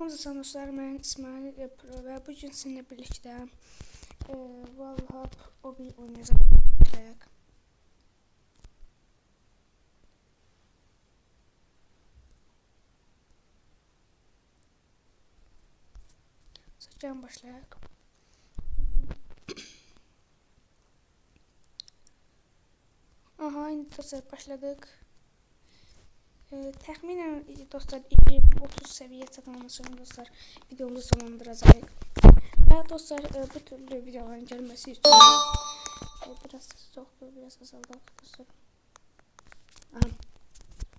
Hamınıza dostlar, mən İsmail Pro və bugün sizinlə birlikdə Valhub Obi oynayacağıq. Gəlin başlayaq. Aha, indi dostlar başladıq. Təxminən dostlar 20-30 səviyyə çatandan sonra dostlar videomuzu sonlandıracağıq. Və dostlar bu türlü videoların gəlməsi üçün biraz çoxdur, biraz azaldaq dostlar. Aha,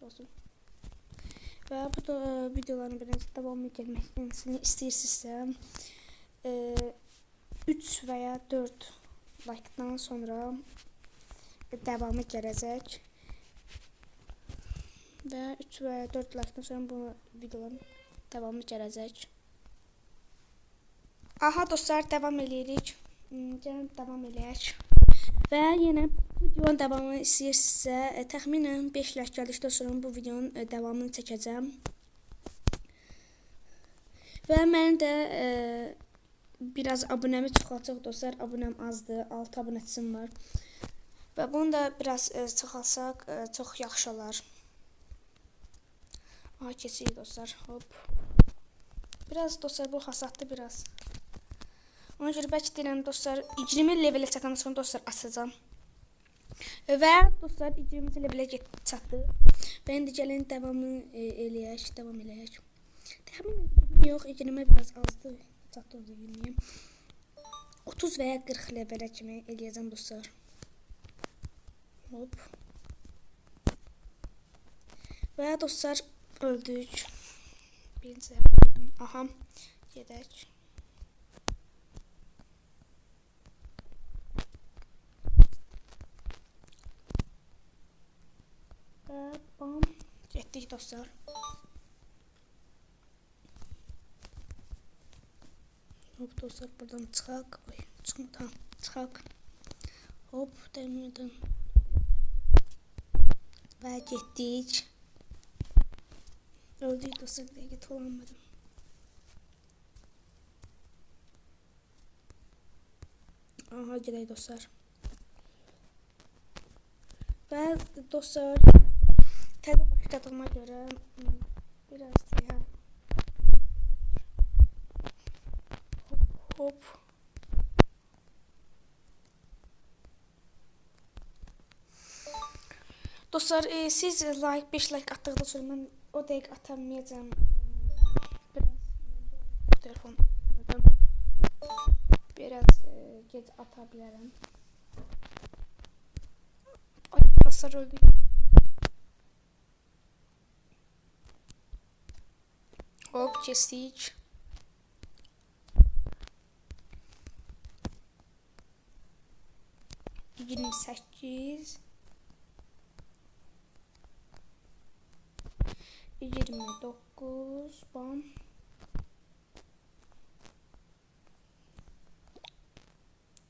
olsun. Və bu videoların biraz davamlı gəlməsini istəyirsinizsə 3 və ya 4 like-dan sonra davamı gələcək. Və 3 və 4 like-dan sonra bu videoların davamı gələcək. Aha dostlar, davam edirik. Gəlin davam edək. Və yenə videonun davamını istəyirsinizsə təxminən 5 like gəldikdən sonra bu videonun davamını çəkəcəm. Və mən də biraz abunəmi çoxaltacaq dostlar. Abunəm azdır, 6 abunəçim var. Və bunu da biraz çoxalsaq çox yaxşı olar. Aha, keçirik dostlar. Hop. Biraz dostlar bu hasatlı biraz. Ona görə bəlkə deyirəm dostlar 20 levelə çatan sonra dostlar açacağam. Və dostlar 20 levelə çatdı. Və indi gəlin davamı eləyək, davam eləyək. Təxminən yox, 20 biraz azdır. Çatdı o da 20-yə. 30 və ya 40 levelə kimi eləyəcəm dostlar. Hop. Və dostlar öldük. Birinci öldüm. Aha, gedək. Və bam, getdik dostlar. Hop dostlar, buradan çıxaq. Oy, çıxmadan çıxaq. Hop, dəmirdən. Və getdik. Öldük dostlar, dəqiqə tolanmadım. Aha, gedək dostlar. Və dostlar təzə başladığıma görə biraz ya hop. Dostlar siz like 5 like atdıqdan sonra mən o dəqiq atamayacağam. Biraz telefon biraz gec ata bilərəm. Ay dostlar öldük. Hop, kestik. Yirmi 8 29 bam.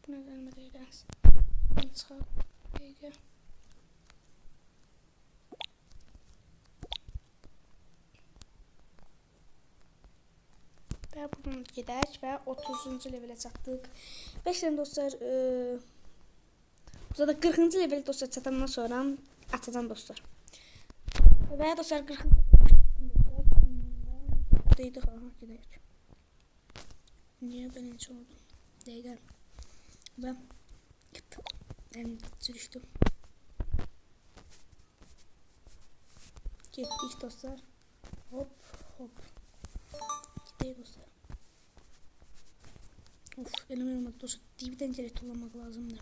Bu nə gəlmədi eləs. Ben çıxaq. Dəqiqə. Və buradan gedək və 30-cu levelə çatdıq. Və şimdi dostlar burada 40-cı level dostlar çatandan sonra açacağım dostlar. Və dostlar 40-cı buradaydık. Aha, gedək. Niyə ben heç oldum? Dəqiqə. Və əlim sürüşdüm. Getdik dostlar. Hop hop. Gidək dostlar. Of, elime olmadı dostlar. Dibdən geri tullamaq lazımdır.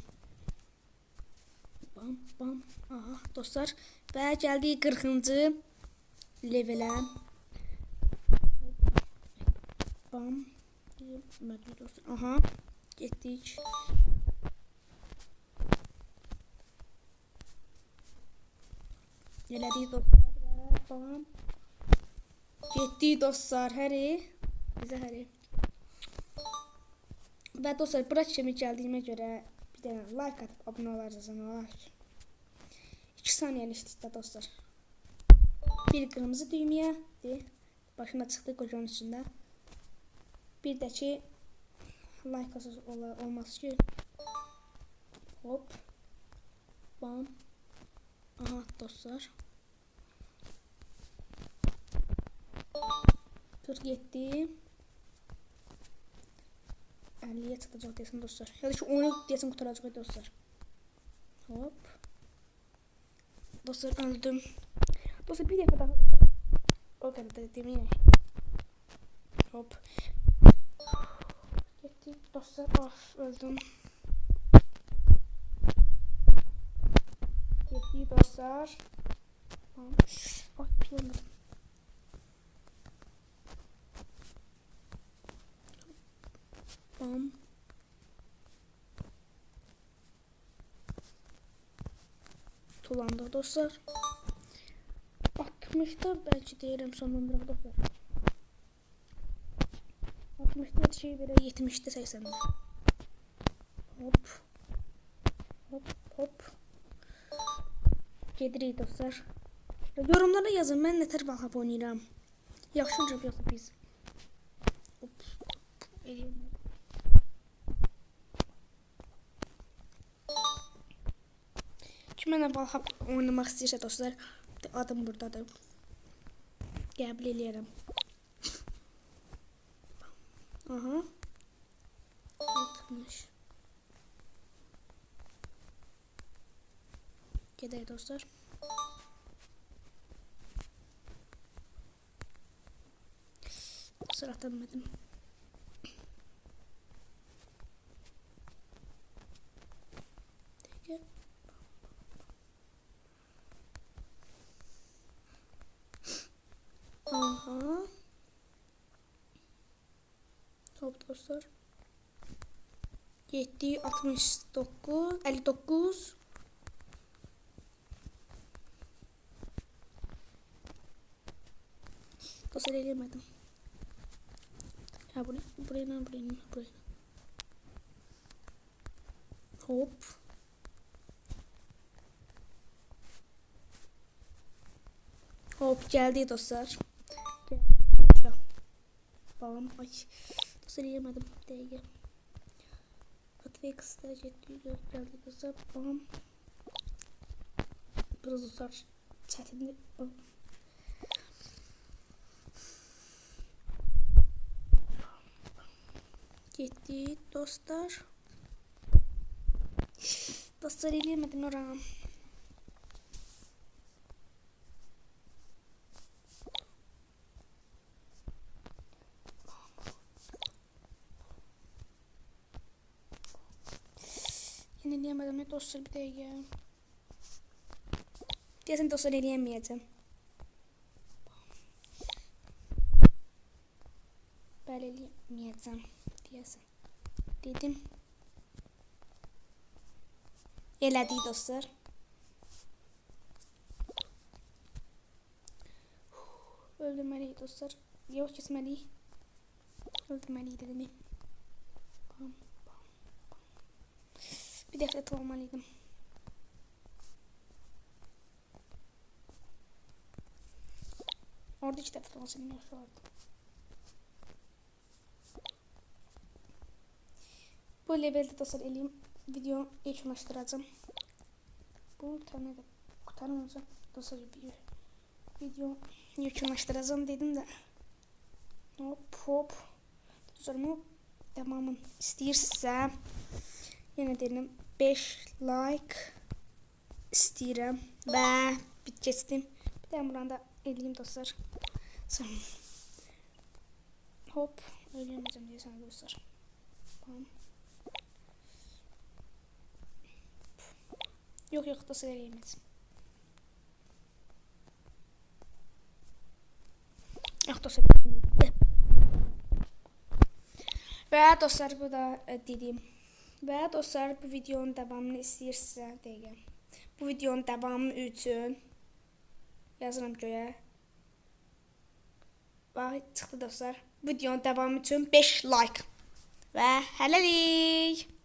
Bam bam. Aha dostlar. Və gəldik 40-cı levelə. Bam. Gəlmədi dostlar. Aha. Getdik. Elədik dostlar. Bam. Getdik dostlar. Həri. Bizə həri. Və dostlar bura kimi gəldiyimə görə bir dənə like atıb abunə olacaqsınız. 2 saniyəlikdə dostlar. Bir qırmızı düyməyədir. başına çıxdı qocanın içində. Bir də ki like olmaz ki. Hop. Bam. Aha dostlar. 47 50'ye çatacaq deyəsən dostlar. Ya da ki 10'u deyəsən qutaracaq dostlar. Hop. Dostlar öldüm. Dostlar bir dəfə daha. O kadar da demeyeyim. Hop. Getdik dostlar. Of öldüm. Getdik dostlar. Ay piyamadım. Bam. Tulandı dostlar. 60'da belki deyirəm sonunda dostlar. 60'da şey belə 70'də 80'də. Hop. Hop hop. Gedirik dostlar. Yorumlara yazın mən nətər valhab oynayıram. Yaxşı oynayıb yoxsa pis. Hop. Eləyim. Kimə valhab oynamaq istəyirsə dostlar, adım buradadır. Qəbul eləyərəm. Aha. 60. Gedək dostlar. Dostlar atamadım. Peki. Aha. Hop dostlar. 7 69 59 Dostlar elemedim. Ha buraya. Hop. Hop geldi dostlar. Bam ay. Dostlar yemedim. DG. Atvex geldi dostlar. Bam. Biraz dostlar çətinlik. Gitti dostlar. Dostlar eleyemedim oranı. Yenileyemedim dostlar bir dakika. Deyəsən dostlar eləyeməyəcəm. Bəli eləyeməyəcəm deyəsən. Dedim. Elədik dostlar. Öldürməliyik dostlar. Yox kesməliyik. Öldürməliyik dedim. Bam. Bir dəfə tutmalıydım. Orada 2 dəfə tutmalıydım. Yaxşı vardı. Bu levelde dostlar eləyim. Video yekunlaşdıracağım. Bu tane de qutarmayacaq dostlar video yekunlaşdıracağım dedim də. Hop. Dostlarım tamamın istəyirsə yenə deyirəm 5 like istəyirəm və bit keçdim. Bir də buradan da eləyim dostlar. Hop eləyəməyəcəm deyəsən dostlar. Tamam. Yok dostlar eləyəməyəcəm. Yox dostlar. Və dostlar bu da dedim. Və dostlar bu videonun davamını istəyirsə dəqiqə. Bu videonun davamı üçün yazıram göyə. Bax çıxdı dostlar. Bu videonun davamı üçün 5 like. Və hələlik.